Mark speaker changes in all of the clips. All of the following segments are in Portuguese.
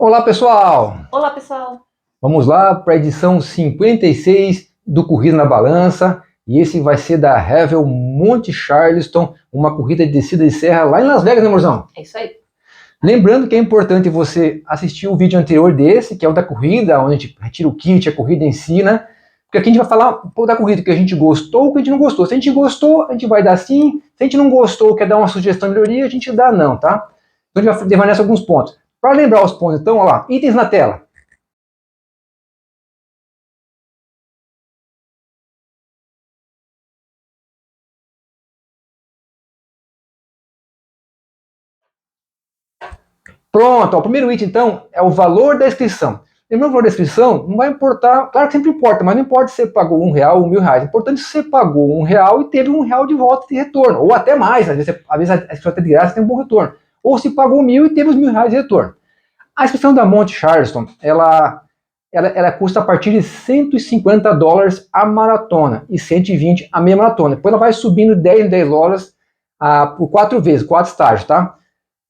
Speaker 1: Olá, pessoal!
Speaker 2: Olá, pessoal!
Speaker 1: Vamos lá para a edição 56 do Corrida na Balança. E esse vai ser da Revel Monte Charleston, uma corrida de descida de serra lá em Las Vegas, né, amorzão?
Speaker 2: É isso aí.
Speaker 1: Lembrando que é importante você assistir o vídeo anterior desse, que é o da corrida, onde a gente retira o kit, a corrida em si, né? Porque aqui a gente vai falar um pouco da corrida, que a gente gostou, que a gente não gostou. Se a gente gostou, a gente vai dar sim. Se a gente não gostou, quer dar uma sugestão de melhoria, a gente dá não, tá? Então a gente vai levar nessa alguns pontos. Para lembrar os pontos, então, olha lá, itens na tela. Pronto, ó, o primeiro item, então, é o valor da inscrição. Lembrando, o valor da inscrição não vai importar, claro que sempre importa, mas não importa se você pagou R$1 ou R$1.000. É importante se você pagou R$1 e teve R$1 de volta de retorno, ou até mais, às vezes a inscrição até de graça tem um bom retorno. Ou se pagou R$1.000 e teve os R$1.000 de retorno. A inscrição da Monte Charleston, ela custa a partir de $150 a maratona e 120 a meia maratona. Depois ela vai subindo 10 em 10 horas por 4 vezes, 4 estágios, tá?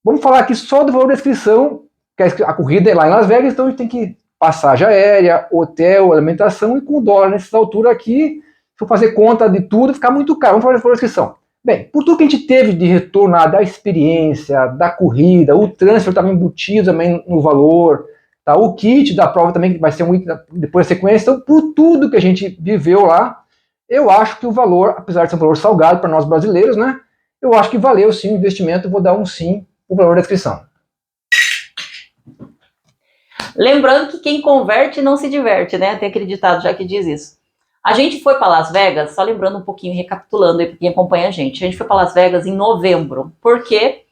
Speaker 1: Vamos falar aqui só do valor da inscrição, que a corrida é lá em Las Vegas, então a gente tem que passagem aérea, hotel, alimentação, e com dólar nessas alturas aqui, se for fazer conta de tudo, fica muito caro. Vamos falar do valor da inscrição. Bem, por tudo que a gente teve de retorno da experiência, da corrida, o transfer também embutido também no valor, tá? O kit da prova também, que vai ser um item depois da sequência. Então, por tudo que a gente viveu lá, eu acho que o valor, apesar de ser um valor salgado para nós brasileiros, né? Eu acho que valeu sim o investimento, eu vou dar um sim o valor da inscrição.
Speaker 2: Lembrando que quem converte não se diverte, né? Tem aquele ditado já que diz isso. A gente foi para Las Vegas, só lembrando um pouquinho, recapitulando aí para quem acompanha a gente foi para Las Vegas em novembro, porque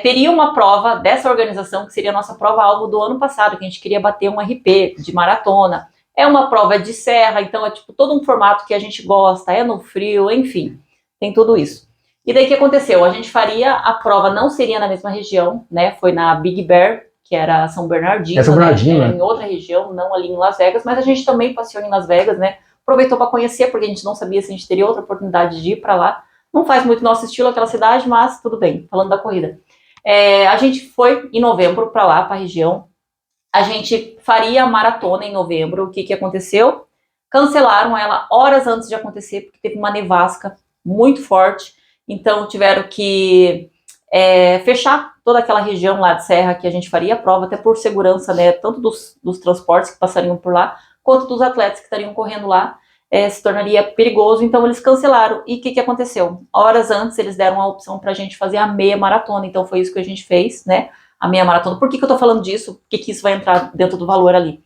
Speaker 2: teria uma prova dessa organização, que seria a nossa prova-alvo do ano passado, que a gente queria bater um RP de maratona. É uma prova de serra, então é tipo todo um formato que a gente gosta, é no frio, enfim, tem tudo isso. E daí o que aconteceu? A gente faria a prova, não seria na mesma região, né? Foi na Big Bear, que era São Bernardino,
Speaker 1: São Bernardino, né?
Speaker 2: Em outra região, não ali em Las Vegas, mas a gente também passeou em Las Vegas, né? Aproveitou para conhecer, porque a gente não sabia se a gente teria outra oportunidade de ir para lá. Não faz muito nosso estilo aquela cidade, mas tudo bem, falando da corrida. A gente foi em novembro para lá, para a região. A gente faria a maratona em novembro. O que aconteceu? Cancelaram ela horas antes de acontecer, porque teve uma nevasca muito forte. Então tiveram que fechar toda aquela região lá de serra que a gente faria a prova, até por segurança, né, tanto dos transportes que passariam por lá, quanto dos atletas que estariam correndo lá, se tornaria perigoso, então eles cancelaram. E o que aconteceu? Horas antes eles deram a opção para a gente fazer a meia maratona, então foi isso que a gente fez, né, a meia maratona. Por que eu tô falando disso? Por que isso vai entrar dentro do valor ali?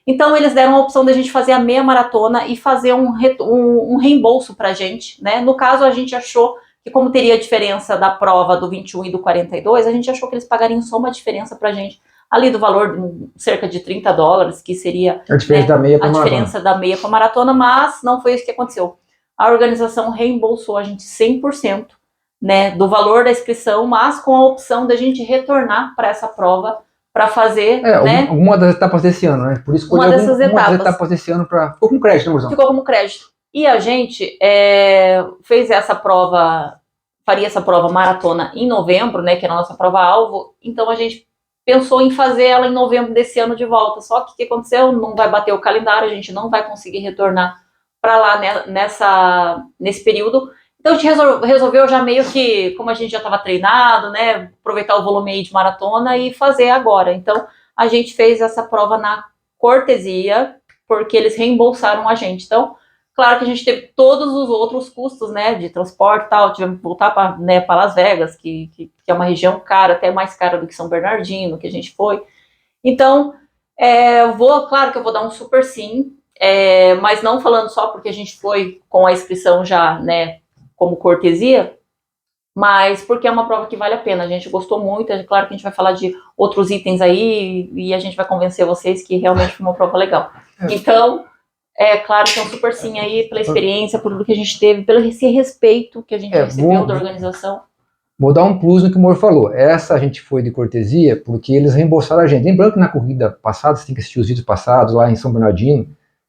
Speaker 2: Então eles deram a opção da gente fazer a meia maratona e fazer um reembolso pra gente, né, no caso a gente achou que, como teria a diferença da prova do 21 e do 42, a gente achou que eles pagariam só uma diferença pra gente, ali do valor de cerca de $30, que seria
Speaker 1: a diferença, né, da meia para
Speaker 2: diferença da meia para maratona, mas não foi isso que aconteceu. A organização reembolsou a gente 100%, né, do valor da inscrição, mas com a opção da gente retornar para essa prova para fazer, né,
Speaker 1: alguma das etapas desse ano, né? Por isso
Speaker 2: uma dessas
Speaker 1: etapas desse ano ficou com crédito, né,
Speaker 2: ficou como crédito. E a gente fez essa prova, faria essa prova maratona em novembro, né, que era a nossa prova-alvo, então a gente pensou em fazer ela em novembro desse ano de volta, só que o que aconteceu? Não vai bater o calendário, a gente não vai conseguir retornar para lá nesse período, então a gente resolveu já meio que, como a gente já estava treinado, né, aproveitar o volume aí de maratona e fazer agora. Então a gente fez essa prova na cortesia, porque eles reembolsaram a gente. Então, claro que a gente teve todos os outros custos, né, de transporte e tal, tivemos que voltar para, né, Las Vegas, que é uma região cara, até mais cara do que São Bernardino, que a gente foi. Então, claro que eu vou dar um super sim, mas não falando só porque a gente foi com a inscrição já, né, como cortesia, mas porque é uma prova que vale a pena, a gente gostou muito, é claro que a gente vai falar de outros itens aí, e a gente vai convencer vocês que realmente foi uma prova legal. Então, claro que é um super sim aí, pela experiência, por tudo que a gente teve, pelo esse respeito que a gente recebeu da organização.
Speaker 1: Vou dar um plus no que o Moro falou. Essa a gente foi de cortesia porque eles reembolsaram a gente. Lembrando que na corrida passada, você tem que assistir os vídeos passados, lá em São Bernardino,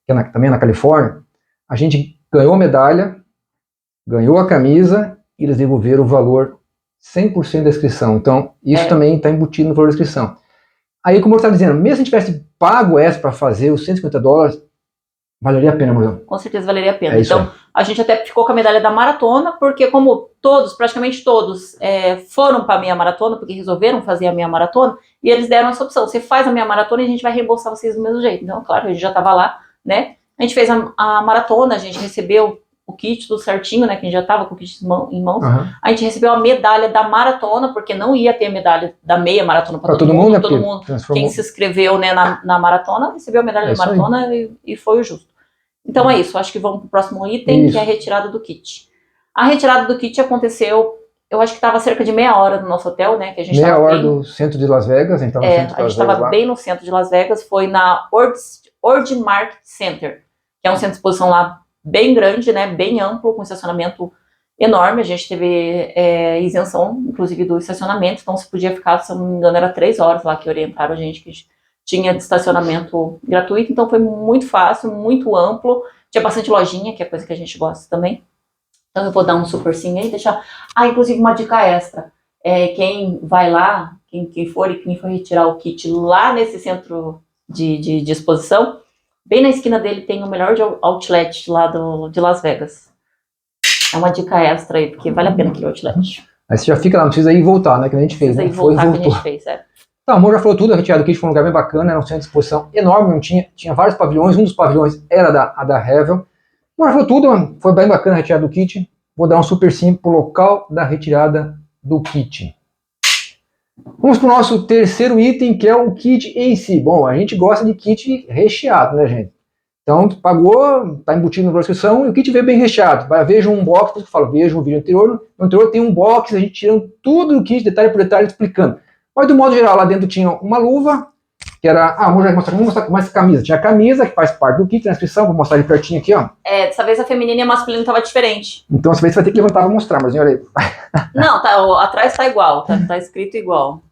Speaker 1: que é também na Califórnia, a gente ganhou a medalha, ganhou a camisa, e eles devolveram o valor 100% da inscrição. Então, isso também está embutido no valor da inscrição. Aí, como eu estava dizendo, mesmo se a gente tivesse pago essa para fazer os $150, valeria a pena, Murilo.
Speaker 2: Com certeza valeria a pena.
Speaker 1: É isso
Speaker 2: Então, a gente até ficou com a medalha da maratona, porque como todos, praticamente todos, foram para a meia maratona, porque resolveram fazer a meia maratona, e eles deram essa opção, você faz a meia maratona e a gente vai reembolsar vocês do mesmo jeito. Então, claro, a gente já estava lá, né? A gente fez a maratona, a gente recebeu o kit tudo certinho, né? Que a gente já estava com o kit em mãos. A gente recebeu a medalha da maratona, porque não ia ter a medalha da meia maratona para todo mundo.
Speaker 1: Né?
Speaker 2: Todo mundo, quem se inscreveu, né, na maratona, recebeu a medalha da maratona e foi o justo. Então é isso, acho que vamos para o próximo item, que é a retirada do kit. A retirada do kit aconteceu, eu acho que estava cerca de meia hora do nosso hotel, né? Que a gente
Speaker 1: meia hora bem, do centro de Las Vegas, então.
Speaker 2: A gente estava bem no centro de Las Vegas, foi na Ord Market Center, que é um centro de exposição lá bem grande, né? Bem amplo, com estacionamento enorme. A gente teve isenção, inclusive, do estacionamento, então se podia ficar, se eu não me engano, era 3 horas lá que orientaram a gente, que tinha de estacionamento gratuito, então foi muito fácil, muito amplo, tinha bastante lojinha, que é coisa que a gente gosta também. Então eu vou dar um super sim aí, deixar... inclusive uma dica extra, quem vai lá, quem for retirar o kit lá nesse centro de exposição, bem na esquina dele tem o melhor outlet lá de Las Vegas. É uma dica extra aí, porque vale a pena aquele outlet.
Speaker 1: Aí você já fica lá, não precisa ir e voltar, né, que a gente fez, né?
Speaker 2: Foi e voltou. Que a gente fez,
Speaker 1: Então, o amor já falou tudo, a retirada do kit foi um lugar bem bacana, era um centro de exposição enorme, não tinha vários pavilhões, um dos pavilhões era a da Revel. O amor já falou tudo, foi bem bacana a retirada do kit. Vou dar um super sim pro local da retirada do kit. Vamos para o nosso terceiro item, que é o kit em si. Bom, a gente gosta de kit recheado, né, gente? Então, pagou, tá embutido na descrição, e o kit veio bem recheado. Veja um unboxing, eu falo, veja um vídeo anterior, no anterior tem um box, a gente tirando tudo do kit, detalhe por detalhe, explicando. Mas, do modo geral, lá dentro tinha uma luva, que era... vamos mostrar mais camisa. Tinha a camisa, que faz parte do kit, na descrição, vou mostrar de pertinho aqui, ó.
Speaker 2: Dessa vez a feminina e a masculina tava diferente.
Speaker 1: Então, dessa vez você vai ter que levantar pra mostrar, mas olha aí.
Speaker 2: Não, atrás tá igual, tá escrito igual.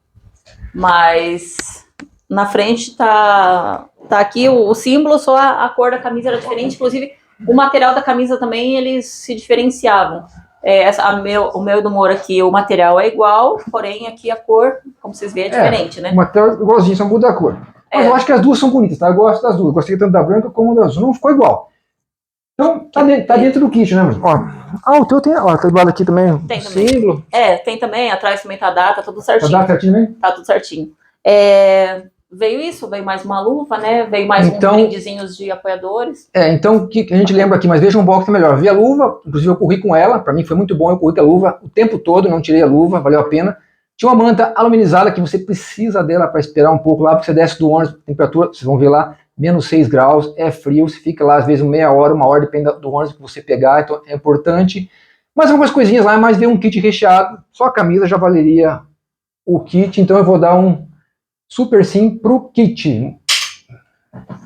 Speaker 2: Mas na frente tá aqui o símbolo, só a cor da camisa era diferente. Inclusive, o material da camisa também, eles se diferenciavam. O meu e do Moro aqui, o material é igual, porém aqui a cor, como vocês veem, é diferente, né?
Speaker 1: O material é igualzinho, só muda a cor. Mas eu acho que as duas são bonitas, tá? Eu gosto das duas. Gostei tanto da branca como da azul. Não ficou igual. Então, tá dentro do kit, né, mas, ó. O teu tem, ó, tá do lado aqui também.
Speaker 2: Tem também.
Speaker 1: Símbolo.
Speaker 2: Tem também, atrás também tá a data, tudo certinho.
Speaker 1: Tá a data certinho, né?
Speaker 2: Tá tudo certinho. Veio isso, veio mais uma luva, né? Veio mais uns brindezinhos de apoiadores.
Speaker 1: Então o que a gente lembra aqui, mas veja um box melhor. Vi a luva, inclusive eu corri com ela, pra mim foi muito bom, eu corri com a luva o tempo todo, não tirei a luva, valeu a pena. Tinha uma manta aluminizada que você precisa dela para esperar um pouco lá, porque você desce do ônibus, temperatura, vocês vão ver lá, menos 6 graus, é frio, você fica lá às vezes meia hora, uma hora, depende do ônibus que você pegar, então é importante. Mas algumas coisinhas lá, mas veio um kit recheado, só a camisa já valeria o kit, então eu vou dar um super sim pro kit.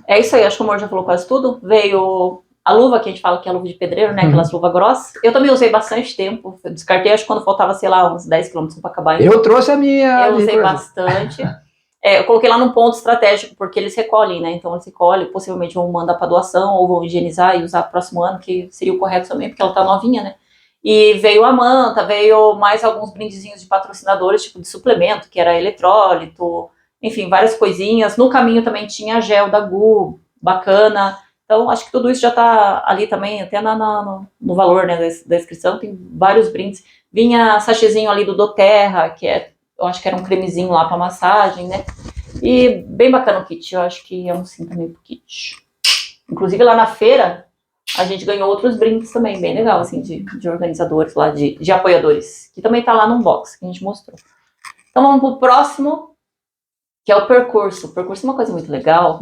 Speaker 2: É isso aí, acho que o amor já falou quase tudo. Veio a luva, que a gente fala que é a luva de pedreiro, né? Aquelas luvas grossas. Eu também usei bastante tempo. Eu descartei, acho que quando faltava, sei lá, uns 10 km para acabar. Então,
Speaker 1: eu trouxe a minha.
Speaker 2: Eu usei bastante. Eu coloquei lá num ponto estratégico, porque eles recolhem, né? Então eles recolhem, possivelmente vão mandar para doação ou vão higienizar e usar próximo ano, que seria o correto também, porque ela tá novinha, né? E veio a manta, veio mais alguns brindezinhos de patrocinadores, tipo de suplemento, que era eletrólito, enfim, várias coisinhas. No caminho também tinha gel da Gu, bacana. Então, acho que tudo isso já está ali também, até no valor, né, da inscrição. Tem vários brindes. Vinha sachêzinho ali do doTERRA, que eu acho que era um cremezinho lá para massagem, né? E bem bacana o kit. Eu acho que é um sim também pro kit. Inclusive, lá na feira, a gente ganhou outros brindes também, bem legal, assim, de organizadores lá, de apoiadores. Que também tá lá no box que a gente mostrou. Então, vamos pro próximo, que é o percurso. O percurso é uma coisa muito legal.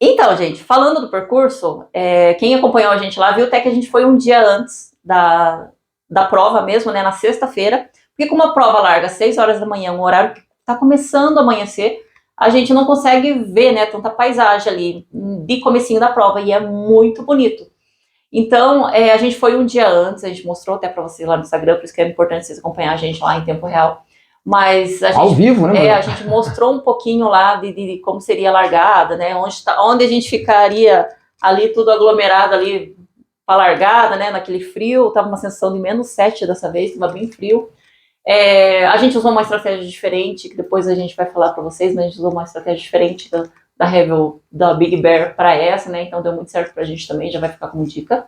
Speaker 2: Então, gente, falando do percurso, quem acompanhou a gente lá viu até que a gente foi um dia antes da prova mesmo, né, na sexta-feira, porque como a prova larga às 6 horas da manhã, um horário que tá começando a amanhecer, a gente não consegue ver, né, tanta paisagem ali, de comecinho da prova, e é muito bonito. Então, a gente foi um dia antes, a gente mostrou até para vocês lá no Instagram, por isso que é importante vocês acompanhar a gente lá em tempo real. Mas a gente,
Speaker 1: ao vivo, né?
Speaker 2: A gente mostrou um pouquinho lá de como seria a largada, né? Onde a gente ficaria ali tudo aglomerado ali para largada, né? Naquele frio, tava uma sensação de -7 dessa vez, tava bem frio. A gente usou uma estratégia diferente, que depois a gente vai falar para vocês, mas a gente usou uma estratégia diferente da Revel, da Big Bear para essa, né? Então deu muito certo pra gente também, já vai ficar como dica.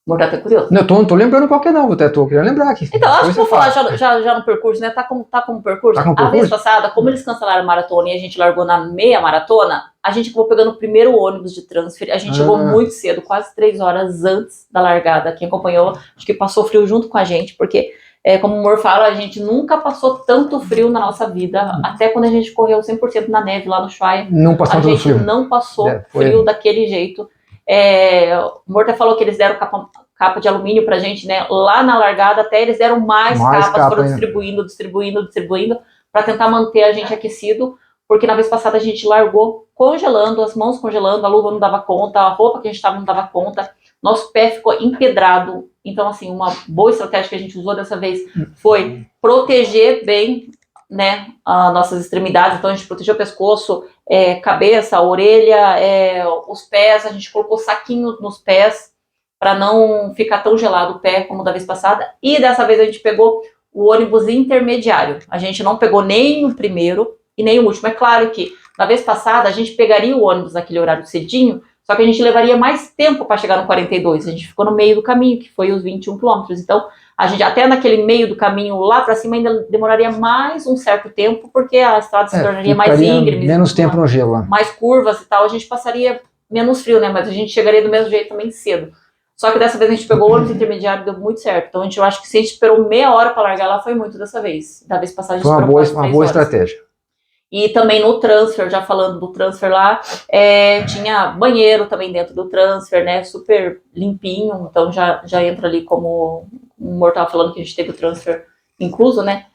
Speaker 2: O amor tá até curioso.
Speaker 1: Não, tô lembrando qual que é não, até tô querendo lembrar aqui.
Speaker 2: Então, acho que vou falar já no percurso, né? Tá como percurso.
Speaker 1: Tá com
Speaker 2: A
Speaker 1: percurso?
Speaker 2: vez passada, como eles cancelaram a maratona e a gente largou na meia maratona, a gente acabou pegando o primeiro ônibus de transfer. A gente chegou muito cedo, quase 3 horas antes da largada. Quem acompanhou, acho que passou frio junto com a gente, porque, como o Mor fala, a gente nunca passou tanto frio na nossa vida, até quando a gente correu 100% na neve lá no Ushuaia.
Speaker 1: Não passou tanto frio.
Speaker 2: A gente não passou frio daquele jeito. O Mor até falou que eles deram capa de alumínio pra gente, né? Lá na largada, até eles deram mais capas, foram distribuindo, para tentar manter a gente aquecido, porque na vez passada a gente largou congelando, as mãos congelando, a luva não dava conta, a roupa que a gente tava não dava conta, nosso pé ficou empedrado. Então, assim, uma boa estratégia que a gente usou dessa vez foi proteger bem, né, as nossas extremidades. Então a gente protegeu o pescoço, cabeça, orelha, os pés, a gente colocou saquinho nos pés, para não ficar tão gelado o pé como da vez passada. E dessa vez a gente pegou o ônibus intermediário. A gente não pegou nem o primeiro e nem o último. É claro que na vez passada a gente pegaria o ônibus naquele horário cedinho, só que a gente levaria mais tempo para chegar no 42. A gente ficou no meio do caminho, que foi os 21 quilômetros. Então, a gente até naquele meio do caminho lá para cima ainda demoraria mais um certo tempo, porque a estrada se tornaria mais íngreme.
Speaker 1: Menos tempo no gelo lá.
Speaker 2: Mais curvas e tal. A gente passaria menos frio, né? Mas a gente chegaria do mesmo jeito também cedo. Só que dessa vez a gente pegou o ônibus intermediário e deu muito certo. Então eu acho que se a gente esperou meia hora para largar lá, foi muito dessa vez. Da vez passada a gente
Speaker 1: esperou uma boa estratégia.
Speaker 2: E também no transfer, já falando do transfer lá, tinha banheiro também dentro do transfer, né? Super limpinho. Então já entra ali como o Mor estava falando que a gente teve o transfer incluso, né?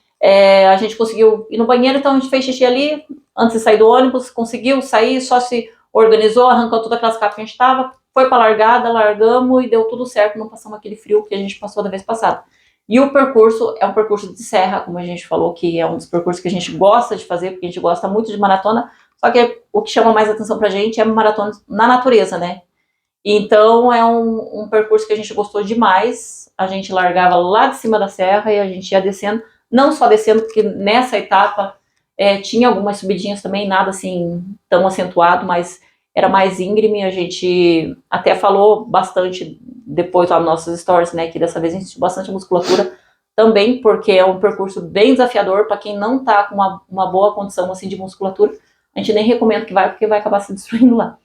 Speaker 2: A gente conseguiu ir no banheiro, então a gente fez xixi ali antes de sair do ônibus, conseguiu sair, só se organizou, arrancou todas aquelas capas que a gente estava. Foi para largada, largamos e deu tudo certo, não passamos aquele frio que a gente passou da vez passada. E o percurso é um percurso de serra, como a gente falou, que é um dos percursos que a gente gosta de fazer, porque a gente gosta muito de maratona, só que o que chama mais atenção pra gente é maratona na natureza, né? Então é um percurso que a gente gostou demais, a gente largava lá de cima da serra e a gente ia descendo, não só descendo, porque nessa etapa tinha algumas subidinhas também, nada assim tão acentuado, mas era mais íngreme. A gente até falou bastante depois lá nos nossos stories, né, que dessa vez a gente sentiu bastante musculatura também, porque é um percurso bem desafiador para quem não tá com uma boa condição assim de musculatura. A gente nem recomenda que vai, porque vai acabar se destruindo lá.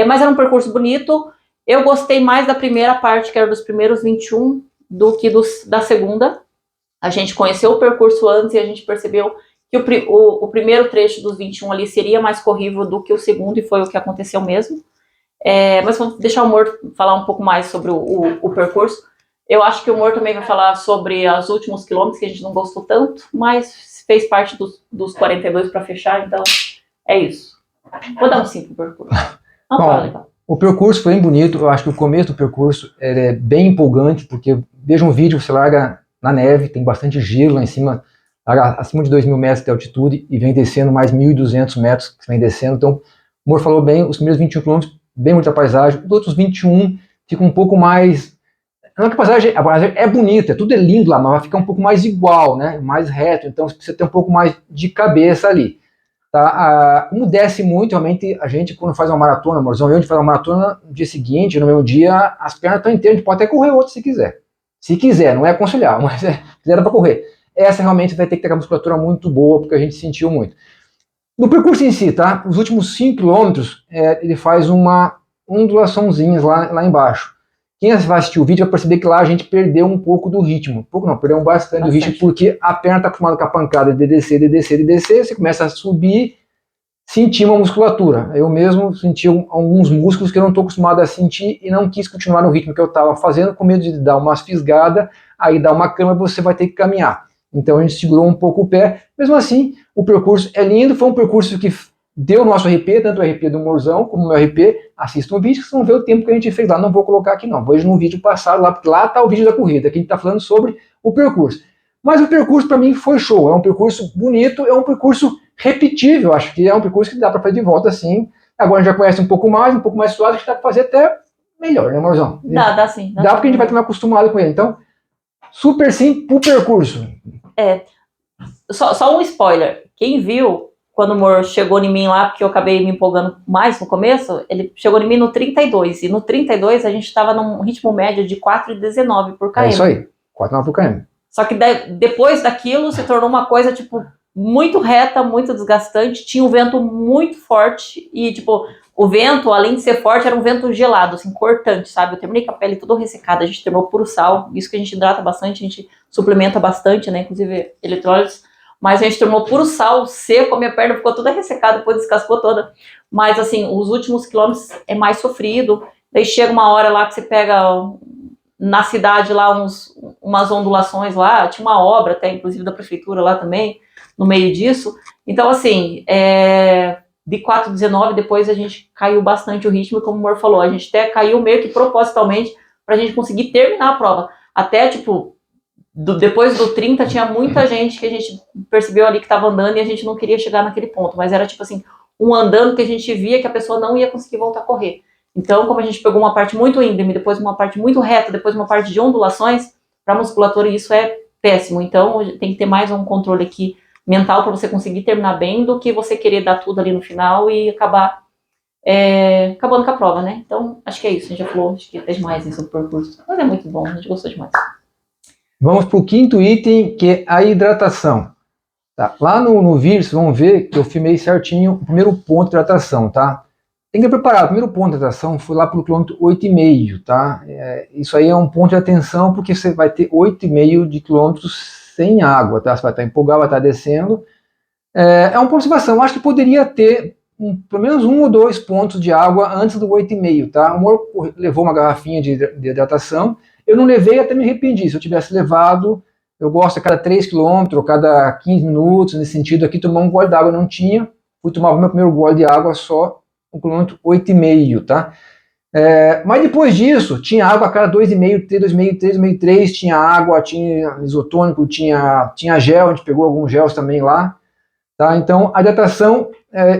Speaker 2: Mas era um percurso bonito. Eu gostei mais da primeira parte, que era dos primeiros 21, do que da segunda. A gente conheceu o percurso antes e a gente percebeu que o primeiro trecho dos 21 ali seria mais corrível do que o segundo, e foi o que aconteceu mesmo. Mas vamos deixar o Mor falar um pouco mais sobre o percurso. Eu acho que o Mor também vai falar sobre os últimos quilômetros, que a gente não gostou tanto, mas fez parte dos 42 para fechar, então é isso. Vou dar um 5 pro percurso.
Speaker 1: Bom, o percurso foi bem bonito. Eu acho que o começo do percurso é bem empolgante, porque veja um vídeo, você larga na neve, tem bastante gelo lá em cima, larga acima de 2.000 metros de altitude e vem descendo mais 1.200 metros que vem descendo. Então, o Mor falou bem, os primeiros 21 quilômetros, bem muita paisagem. Os outros 21 ficam um pouco mais... Não é que a paisagem é bonita, tudo é lindo lá, mas vai ficar um pouco mais igual, né? Mais reto, então você precisa ter um pouco mais de cabeça ali. Tá? Como desce muito, realmente, a gente, quando faz uma maratona, Morzão, a gente faz uma maratona no dia seguinte, no mesmo dia, as pernas estão inteiras, a gente pode até correr outro se quiser. Se quiser, não é aconselhar, mas quiser para correr. Essa realmente vai ter que ter uma musculatura muito boa, porque a gente sentiu muito. No percurso em si, tá? Os últimos 5 km, ele faz uma ondulaçãozinha lá embaixo. Quem vai assistir o vídeo vai perceber que lá a gente perdeu um pouco do ritmo. Pouco não, perdeu bastante do ritmo, porque a perna está acostumada com a pancada de descer, você começa a subir, sentir uma musculatura. Eu mesmo senti alguns músculos que eu não estou acostumado a sentir e não quis continuar no ritmo que eu estava fazendo, com medo de dar uma fisgada, aí dar uma cama e você vai ter que caminhar. Então a gente segurou um pouco o pé. Mesmo assim, o percurso é lindo, foi um percurso que deu o nosso RP, tanto o RP do Morzão como o meu RP. Assistam o vídeo, vocês vão ver o tempo que a gente fez lá. Não vou colocar aqui não, vou ir no vídeo passado lá, porque lá está o vídeo da corrida, que a gente está falando sobre o percurso. Mas o percurso para mim foi show, é um percurso bonito, é um percurso repetível, acho que é um percurso que dá para fazer de volta assim. Agora a gente já conhece um pouco mais suave, acho que dá para fazer até melhor, né, Morzão?
Speaker 2: Dá sim.
Speaker 1: Dá porque a gente vai estar mais acostumado com ele. Então, super sim pro percurso.
Speaker 2: Só um spoiler. Quem viu, quando o Mor chegou em mim lá, porque eu acabei me empolgando mais no começo, ele chegou em mim no 32. E no 32 a gente estava num ritmo médio de 4,19 por km.
Speaker 1: É isso aí, 4,9 por km.
Speaker 2: Só que depois daquilo se tornou uma coisa, tipo, muito reta, muito desgastante. Tinha um vento muito forte e, tipo, o vento, além de ser forte, era um vento gelado, assim, cortante, sabe? Eu terminei com a pele toda ressecada, a gente terminou puro sal, isso que a gente hidrata bastante, a gente suplementa bastante, né? Inclusive eletrólitos, mas a gente terminou puro sal, seco, a minha perna ficou toda ressecada, depois descascou toda. Mas, assim, os últimos quilômetros é mais sofrido, daí chega uma hora lá que você pega na cidade lá umas ondulações lá, tinha uma obra até, inclusive, da prefeitura lá também, no meio disso. Então, assim, de 4,19 depois a gente caiu bastante o ritmo, como o Mor falou, a gente até caiu meio que propositalmente para a gente conseguir terminar a prova. Até, tipo, depois do 30 tinha muita gente que a gente percebeu ali que estava andando e a gente não queria chegar naquele ponto, mas era tipo assim, um andando que a gente via que a pessoa não ia conseguir voltar a correr. Então, como a gente pegou uma parte muito íngreme, depois uma parte muito reta, depois uma parte de ondulações, para a musculatura isso é péssimo. Então, tem que ter mais um controle aqui mental para você conseguir terminar bem do que você querer dar tudo ali no final e acabar acabando com a prova, né? Então, acho que é isso. A gente já falou, acho que até demais sobre o percurso. Mas é muito bom, a gente gostou demais.
Speaker 1: Vamos para o quinto item, que é a hidratação. Tá? Lá no vídeo, vocês vão ver que eu filmei certinho o primeiro ponto de hidratação, tá? Tem que preparar. O primeiro ponto de hidratação foi lá pelo quilômetro 8,5, tá? Isso aí é um ponto de atenção, porque você vai ter 8,5 de quilômetros sem água, tá? Você vai estar empolgado, vai estar descendo. É um ponto de observação. Eu acho que poderia ter pelo menos 1 ou 2 pontos de água antes do 8,5, tá? O Mor levou uma garrafinha de hidratação. Eu não levei, até me arrependi. Se eu tivesse levado, eu gosto a cada 3 km, ou cada 15 minutos, nesse sentido aqui, tomar um gole d'água. Não tinha. Fui tomar o meu primeiro gole de água só no quilômetro 8,5, tá? Mas depois disso, tinha água a cada 2,5, 2,5, 3, tinha água, tinha isotônico, tinha gel, a gente pegou alguns gels também lá. Tá? Então, a hidratação,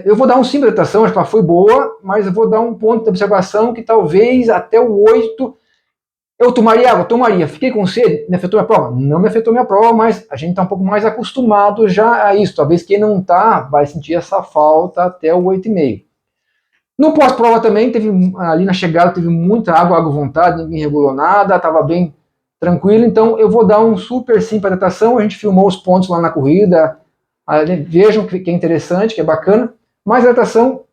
Speaker 1: eu vou dar um sim para a hidratação, acho que ela foi boa, mas eu vou dar um ponto de observação que talvez até o 8 eu tomaria água? Tomaria. Fiquei com sede? Me afetou minha prova? Não me afetou minha prova, mas a gente está um pouco mais acostumado já a isso. Talvez quem não está vai sentir essa falta até o 8,5. No pós-prova também, ali na chegada teve muita água à vontade, ninguém regulou nada, estava bem tranquilo, então eu vou dar um super sim para a hidratação. A gente filmou os pontos lá na corrida, vejam que é interessante, que é bacana, mas a hidratação,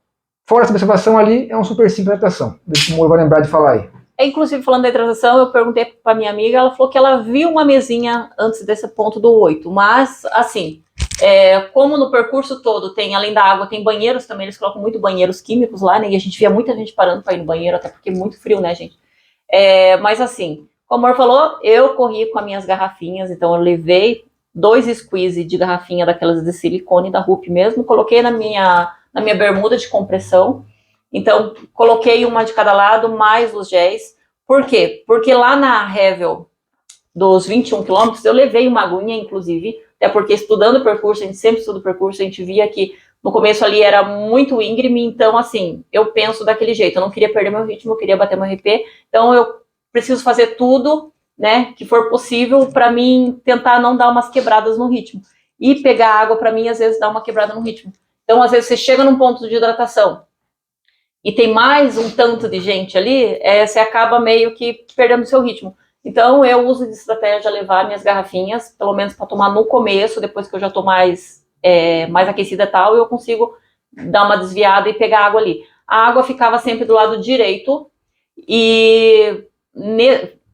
Speaker 1: fora essa observação ali, é um super sim para a hidratação. Deixa o Mor vai lembrar de falar aí.
Speaker 2: Inclusive, falando da hidratação, eu perguntei para minha amiga, ela falou que ela viu uma mesinha antes desse ponto do 8, mas, assim, como no percurso todo tem, além da água, tem banheiros também, eles colocam muito banheiros químicos lá, né, e a gente via muita gente parando para ir no banheiro, até porque é muito frio, né, gente? Mas, assim, como o Mor falou, eu corri com as minhas garrafinhas, então eu levei 2 squeeze de garrafinha daquelas de silicone da Rupp mesmo, coloquei na minha bermuda de compressão. Então, coloquei uma de cada lado, mais os géis. Por quê? Porque lá na Hevel dos 21 quilômetros, eu levei uma aguinha, inclusive, até porque estudando o percurso, a gente sempre estuda o percurso, a gente via que no começo ali era muito íngreme, então, assim, eu penso daquele jeito, eu não queria perder meu ritmo, eu queria bater meu RP, então eu preciso fazer tudo, né, que for possível para mim tentar não dar umas quebradas no ritmo. E pegar água, para mim, às vezes dá uma quebrada no ritmo. Então, às vezes, você chega num ponto de hidratação, e tem mais um tanto de gente ali, você acaba meio que perdendo o seu ritmo. Então, eu uso de estratégia levar minhas garrafinhas, pelo menos para tomar no começo, depois que eu já estou mais aquecida e tal, eu consigo dar uma desviada e pegar água ali. A água ficava sempre do lado direito, e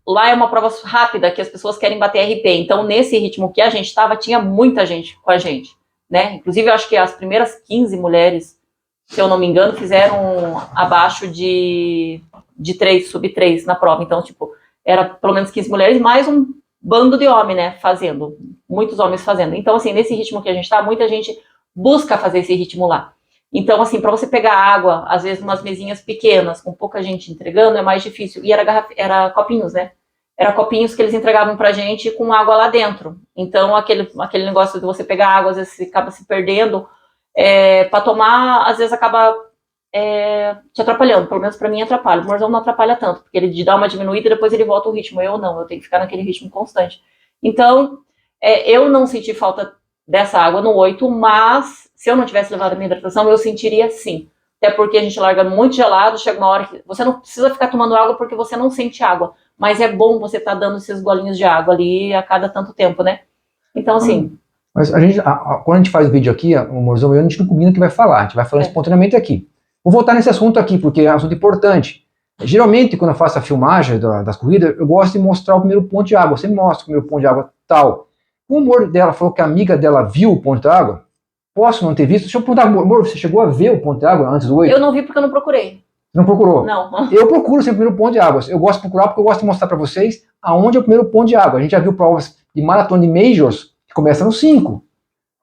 Speaker 2: lá é uma prova rápida, que as pessoas querem bater RP. Então, nesse ritmo que a gente estava, tinha muita gente com a gente, né? Inclusive, eu acho que as primeiras 15 mulheres, se eu não me engano, fizeram abaixo de 3, sub 3 na prova. Então, tipo, era pelo menos 15 mulheres, mais um bando de homens, né, fazendo. Muitos homens fazendo. Então, assim, nesse ritmo que a gente tá, muita gente busca fazer esse ritmo lá. Então, assim, para você pegar água, às vezes umas mesinhas pequenas, com pouca gente entregando, é mais difícil. E era copinhos, né? Era copinhos que eles entregavam pra gente com água lá dentro. Então, aquele negócio de você pegar água, às vezes você acaba se perdendo, para tomar, às vezes acaba te atrapalhando, pelo menos para mim atrapalha. O Morzão não atrapalha tanto, porque ele dá uma diminuída e depois ele volta o ritmo. Eu não, eu tenho que ficar naquele ritmo constante. Então, eu não senti falta dessa água no 8, mas se eu não tivesse levado a minha hidratação, eu sentiria sim. Até porque a gente larga muito gelado, chega uma hora que você não precisa ficar tomando água porque você não sente água, mas é bom você estar dando esses golinhos de água ali a cada tanto tempo, né? Então, assim...
Speaker 1: Mas a gente, quando a gente faz o vídeo aqui, o Morzão e eu, a gente não combina o que vai falar, a gente vai falando espontaneamente aqui. Vou voltar nesse assunto aqui, porque é um assunto importante. Geralmente, quando eu faço a filmagem das corridas, eu gosto de mostrar o primeiro ponto de água. Eu sempre mostro o primeiro ponto de água tal. O amor dela falou que a amiga dela viu o ponto de água. Posso não ter visto? Deixa eu perguntar, amor, você chegou a ver o ponto de água antes do 8?
Speaker 2: Eu não vi porque eu não procurei.
Speaker 1: Você não procurou?
Speaker 2: Não.
Speaker 1: Eu procuro sempre o primeiro ponto de água. Eu gosto de procurar porque eu gosto de mostrar para vocês aonde é o primeiro ponto de água. A gente já viu provas de maratona de majors que começam no 5,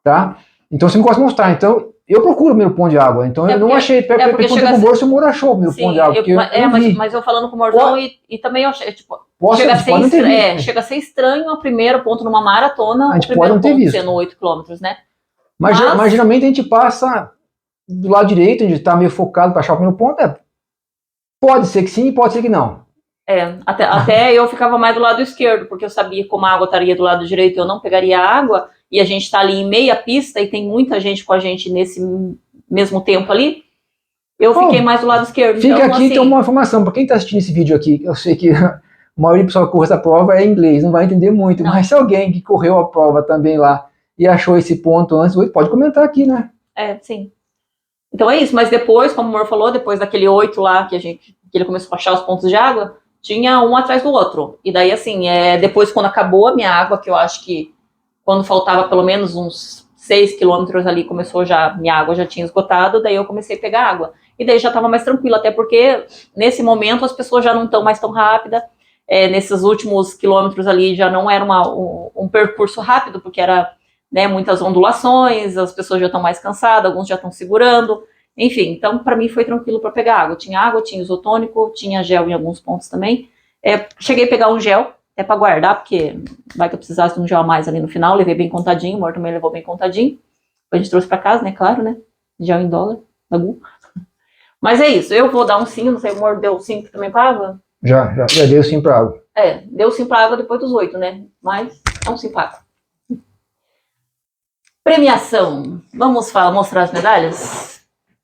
Speaker 1: tá? Então eu sempre gosto de mostrar. Então eu procuro o primeiro ponto de água. Então eu não achei.
Speaker 2: Porque
Speaker 1: chega com o se o Moro achou o primeiro ponto de água.
Speaker 2: Mas eu falando com o Morzão e também eu achei, tipo, chega a ser estranho o primeiro ponto numa maratona,
Speaker 1: a gente
Speaker 2: o primeiro
Speaker 1: pode não ter
Speaker 2: ponto
Speaker 1: visto.
Speaker 2: sendo 8 km, né?
Speaker 1: Mas geralmente a gente passa do lado direito, a gente tá meio focado para achar o primeiro ponto. Pode ser que sim, pode ser que não.
Speaker 2: Até eu ficava mais do lado esquerdo, porque eu sabia como a água estaria do lado direito, eu não pegaria água, e a gente tá ali em meia pista, e tem muita gente com a gente nesse mesmo tempo ali, eu fiquei mais do lado esquerdo.
Speaker 1: Fica
Speaker 2: então,
Speaker 1: aqui,
Speaker 2: assim,
Speaker 1: tem uma informação, para quem tá assistindo esse vídeo aqui, eu sei que a maioria do pessoal que corre essa prova é inglês, não vai entender muito, mas se alguém que correu a prova também lá, e achou esse ponto antes, pode comentar aqui, né?
Speaker 2: Sim. Então é isso, mas depois, como o Mor falou, depois daquele 8 lá, que ele começou a achar os pontos de água, tinha um atrás do outro. E daí, assim, depois quando acabou a minha água, que eu acho que quando faltava pelo menos uns 6 quilômetros ali, minha água já tinha esgotado, daí eu comecei a pegar água. E daí já estava mais tranquilo, até porque nesse momento as pessoas já não estão mais tão rápidas, nesses últimos quilômetros ali já não era um percurso rápido, porque era, né, muitas ondulações, as pessoas já estão mais cansadas, alguns já estão segurando, enfim, então para mim foi tranquilo para pegar água, tinha isotônico, tinha gel em alguns pontos também, cheguei a pegar um gel, para guardar, porque vai que eu precisasse de um gel a mais ali no final, levei bem contadinho, o Mor também levou bem contadinho, a gente trouxe para casa, né, claro, né, gel em dólar, da Gu. Mas é isso, eu vou dar um sim, não sei, o Mor deu sim também para água?
Speaker 1: Já deu sim para água.
Speaker 2: Deu sim para água depois dos 8, né, mas é um sim para água. Premiação, vamos mostrar as medalhas?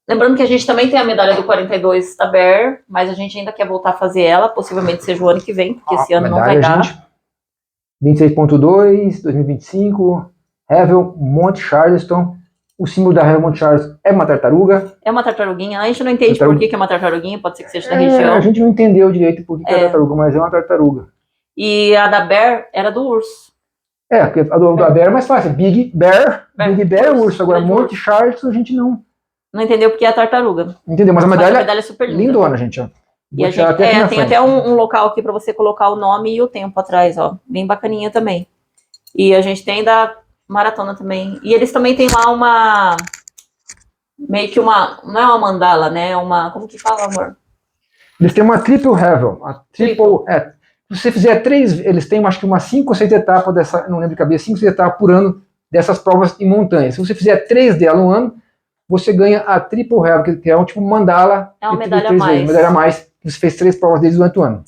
Speaker 2: Lembrando que a gente também tem a medalha do 42 da Bear, mas a gente ainda quer voltar a fazer ela, possivelmente seja o ano que vem, porque esse ano não vai dar.
Speaker 1: 26.2, 2025, Havel, Monte Charleston. O símbolo da Havel Monte Charleston é uma tartaruga.
Speaker 2: É uma tartaruguinha, a gente não entende por que é uma tartaruguinha, pode ser que seja da região.
Speaker 1: A gente não entendeu direito por que é tartaruga, mas é uma tartaruga.
Speaker 2: E a da Bear era do urso.
Speaker 1: Porque a da Bear é mais fácil, Big Bear é urso, agora Monte Charleston a gente não
Speaker 2: entendeu porque é a tartaruga.
Speaker 1: Entendeu, mas a medalha
Speaker 2: é super linda.
Speaker 1: Lindona, gente. Ó.
Speaker 2: E a gente, tem até um local aqui para você colocar o nome e o tempo atrás, ó. Bem bacaninha também. E a gente tem da maratona também. E eles também tem lá meio que não é uma mandala, né? Como que fala, amor?
Speaker 1: Eles têm uma triple Havel. Se você fizer 3, eles têm acho que umas 5 ou 6 etapas dessa, não lembro de cabeça, 5 ou 6 etapas por ano dessas provas em montanha. Se você fizer 3 dela no ano, você ganha a Triple Havel, que é um tipo mandala.
Speaker 2: É uma medalha a mais.
Speaker 1: Uma medalha a mais. Você fez 3 provas deles durante o ano.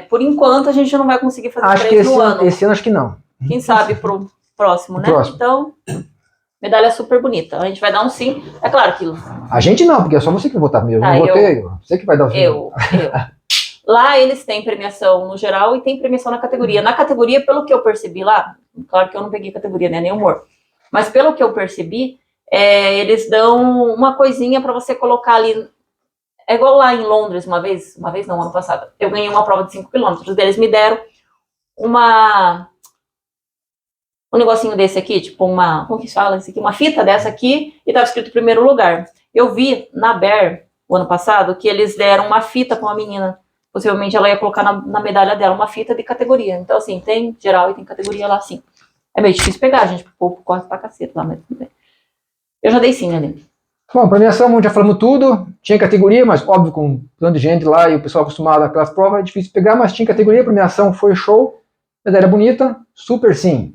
Speaker 2: Por enquanto a gente não vai conseguir fazer 3 no ano.
Speaker 1: Esse ano acho que não.
Speaker 2: Quem sabe pro próximo, né? Então, medalha super bonita. A gente vai dar um sim. É claro que...
Speaker 1: A gente não, porque é só você que votar primeiro. Eu não votei. Você que vai dar o sim.
Speaker 2: Eu. Lá eles têm premiação no geral e tem premiação na categoria. Na categoria, pelo que eu percebi lá, claro que eu não peguei categoria, né? Nem humor. Mas pelo que eu percebi, eles dão uma coisinha para você colocar ali. É igual lá em Londres, uma vez não, ano passado. Eu ganhei uma prova de 5 km. Eles me deram um negocinho desse aqui, tipo como que se fala isso aqui? Uma fita dessa aqui e tava escrito primeiro lugar. Eu vi na Bear, o ano passado, que eles deram uma fita para uma menina. Possivelmente ela ia colocar na medalha dela uma fita de categoria. Então, assim, tem geral e tem categoria lá, sim. É meio difícil pegar, gente, o povo corre pra cacete lá, mas tudo bem. Eu já dei sim ali.
Speaker 1: Bom, premiação, já falamos tudo. Tinha categoria, mas óbvio, com um tanto de gente lá e o pessoal acostumado àquelas provas, é difícil pegar, mas tinha categoria, a premiação foi show. Medalha bonita, super sim.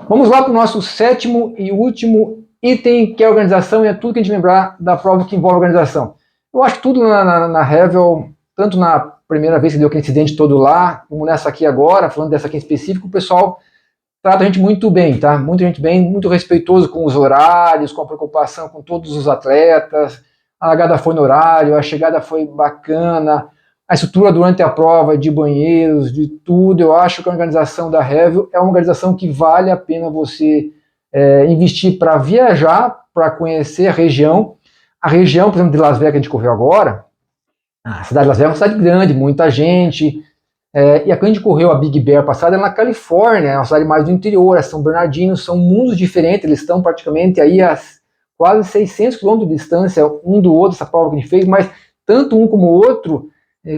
Speaker 1: Vamos lá para o nosso 7º e último item, que é a organização, e é tudo que a gente lembrar da prova que envolve a organização. Eu acho que tudo na Havel, tanto na primeira vez que deu aquele incidente todo lá, como nessa aqui agora, falando dessa aqui em específico, o pessoal trata a gente muito bem, tá? Muita gente bem, muito respeitoso com os horários, com a preocupação com todos os atletas. A largada foi no horário, a chegada foi bacana, a estrutura durante a prova de banheiros, de tudo. Eu acho que a organização da Revio é uma organização que vale a pena você investir para viajar, para conhecer a região. A região, por exemplo, de Las Vegas que a gente correu agora, a cidade de Las Vegas é uma cidade grande, muita gente. E a que a gente correu a Big Bear passada é na Califórnia, é uma cidade mais do interior, é São Bernardino, são mundos diferentes, eles estão praticamente aí a quase 600 quilômetros de distância um do outro, essa prova que a gente fez, mas tanto um como o outro,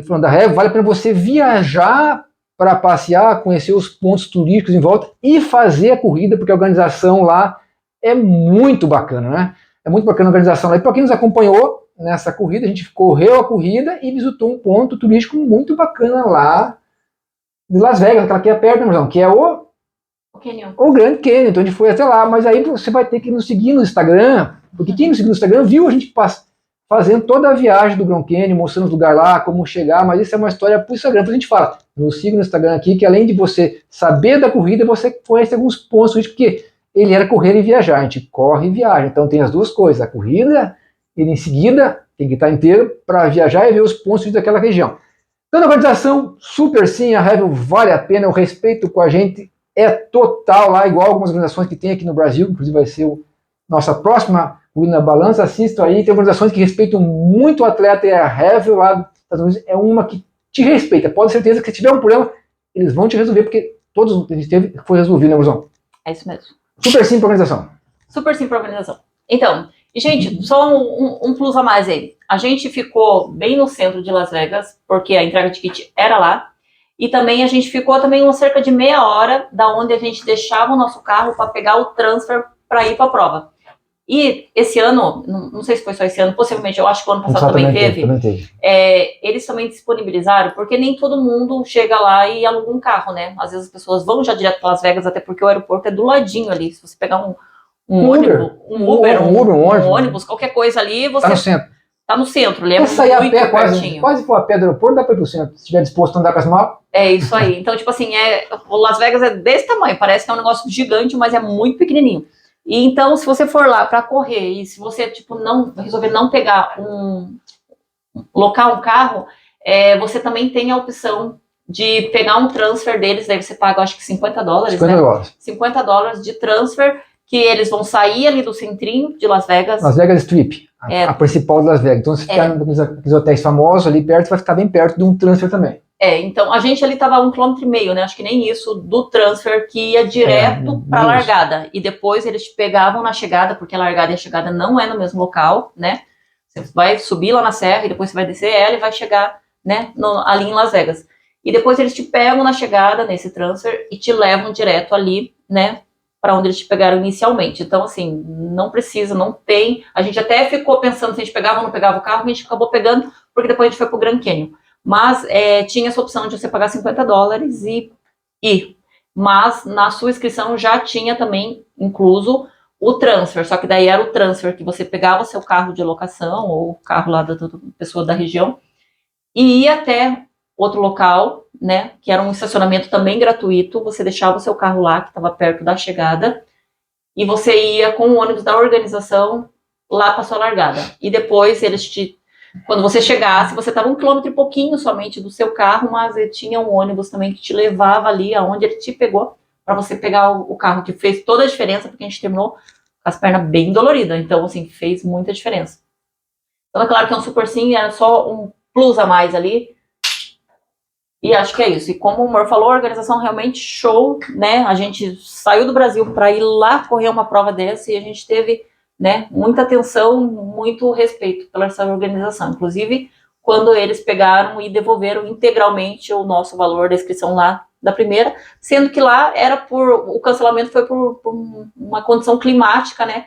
Speaker 1: falando da Rev, vale a pena você viajar para passear, conhecer os pontos turísticos em volta e fazer a corrida, porque a organização lá é muito bacana, né? É muito bacana a organização lá. E para quem nos acompanhou nessa corrida, a gente correu a corrida e visitou um ponto turístico muito bacana lá de Las Vegas, aquela que é perto, né, que é o Grand Canyon. Então a gente foi até lá, mas aí você vai ter que nos seguir no Instagram, porque quem nos seguiu no Instagram viu a gente fazendo toda a viagem do Grand Canyon, mostrando os lugares lá, como chegar, mas isso é uma história para o Instagram. Então a gente fala, nos siga no Instagram aqui, que além de você saber da corrida, você conhece alguns pontos turísticos, porque ele era correr e viajar, a gente corre e viaja, então tem as duas coisas, a corrida, e em seguida tem que estar inteiro para viajar e ver os pontos turísticos daquela região. Então, a organização, super sim, a Revio vale a pena, o respeito com a gente é total lá, igual algumas organizações que tem aqui no Brasil, inclusive vai ser nossa próxima Corrida na Balança, assistam aí, tem organizações que respeitam muito o atleta, e a Revio lá dos Estados Unidos é uma que te respeita, pode ter certeza que se tiver um problema, eles vão te resolver, porque todos que a gente teve foi resolvido, né, Brusão?
Speaker 2: É isso mesmo.
Speaker 1: Super sim para organização.
Speaker 2: Super sim para organização. Então, gente, só um plus a mais aí. A gente ficou bem no centro de Las Vegas, porque a entrega de kit era lá. E também a gente ficou também cerca de meia hora da onde a gente deixava o nosso carro para pegar o transfer para ir para a prova. E esse ano, não sei se foi só esse ano, possivelmente, eu acho que o ano passado também teve. Eles também disponibilizaram, porque nem todo mundo chega lá e aluga um carro, né? Às vezes as pessoas vão já direto para Las Vegas, até porque o aeroporto é do ladinho ali. Se você pegar um ônibus, qualquer coisa ali, você...
Speaker 1: Tá no centro.
Speaker 2: Tá no centro, ele é muito
Speaker 1: sair a pé,
Speaker 2: pertinho.
Speaker 1: Quase for a pé do aeroporto, dá para ir pro centro, se estiver disposto a andar com as malas.
Speaker 2: É isso aí. Então, tipo assim, o Las Vegas é desse tamanho, parece que é um negócio gigante, mas é muito pequenininho. E então, se você for lá para correr e se você tipo resolver não pegar locar um carro, você também tem a opção de pegar um transfer deles, daí você paga, acho que $50, né? $50 de transfer, que eles vão sair ali do centrinho de Las Vegas.
Speaker 1: Las Vegas Strip, a principal de Las Vegas. Então, se ficar nos hotéis famosos ali perto, vai ficar bem perto de um transfer também.
Speaker 2: Então, a gente ali tava 1,5 km, né? Acho que nem isso, do transfer que ia direto pra largada. E depois eles te pegavam na chegada, porque a largada e a chegada não é no mesmo local, né? Você vai subir lá na serra e depois você vai descer ela e vai chegar, né, ali em Las Vegas. E depois eles te pegam na chegada, nesse transfer, e te levam direto ali, né, para onde eles te pegaram inicialmente. Então, assim, não precisa, não tem... A gente até ficou pensando se a gente pegava ou não pegava o carro, a gente acabou pegando, porque depois a gente foi pro Grand Canyon. Mas tinha essa opção de você pagar $50 e ir. Mas na sua inscrição já tinha também incluso o transfer, só que daí era o transfer que você pegava o seu carro de locação ou o carro lá da pessoa da região e ia até outro local, né, que era um estacionamento também gratuito, você deixava o seu carro lá, que estava perto da chegada, e você ia com o ônibus da organização lá para sua largada. E depois eles quando você chegasse, você estava 1 km e pouquinho somente do seu carro, mas tinha um ônibus também que te levava ali aonde ele te pegou, para você pegar o carro, que fez toda a diferença, porque a gente terminou com as pernas bem doloridas, então, assim, fez muita diferença. Então, é claro que é um super sim, era só um plus a mais ali, e acho que é isso. E como o Mor falou, a organização realmente show, né, a gente saiu do Brasil para ir lá correr uma prova dessa, e a gente teve... né, muita atenção, muito respeito pela essa organização. Inclusive, quando eles pegaram e devolveram integralmente o nosso valor da inscrição lá da primeira, sendo que lá era o cancelamento foi por uma condição climática, né,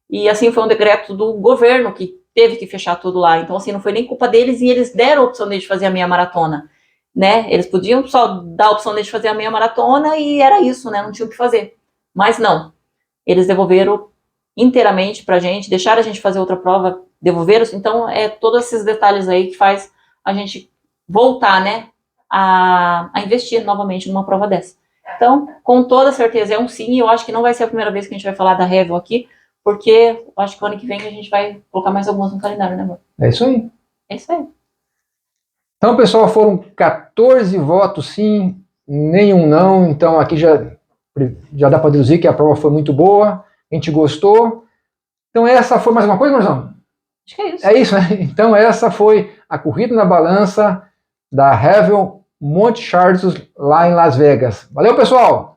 Speaker 2: e assim foi um decreto do governo que teve que fechar tudo lá. Então, assim, não foi nem culpa deles e eles deram a opção de fazer a meia maratona, né, eles podiam só dar a opção de fazer a meia maratona e era isso, né, não tinha o que fazer. Mas não, eles devolveram inteiramente pra gente, deixaram a gente fazer outra prova, devolveram, então todos esses detalhes aí que faz a gente voltar, né, a investir novamente numa prova dessa. Então, com toda certeza é um sim, e eu acho que não vai ser a primeira vez que a gente vai falar da Revel aqui, porque eu acho que o ano que vem a gente vai colocar mais algumas no calendário, né, amor?
Speaker 1: É isso aí.
Speaker 2: É isso aí.
Speaker 1: Então, pessoal, foram 14 votos sim, nenhum não. Então, aqui já dá para deduzir que a prova foi muito boa, a gente gostou. Então, essa foi mais uma coisa, Marzão?
Speaker 2: Acho que é isso.
Speaker 1: É isso, né? Então, essa foi a corrida na balança da Revel Monte Charles lá em Las Vegas. Valeu, pessoal!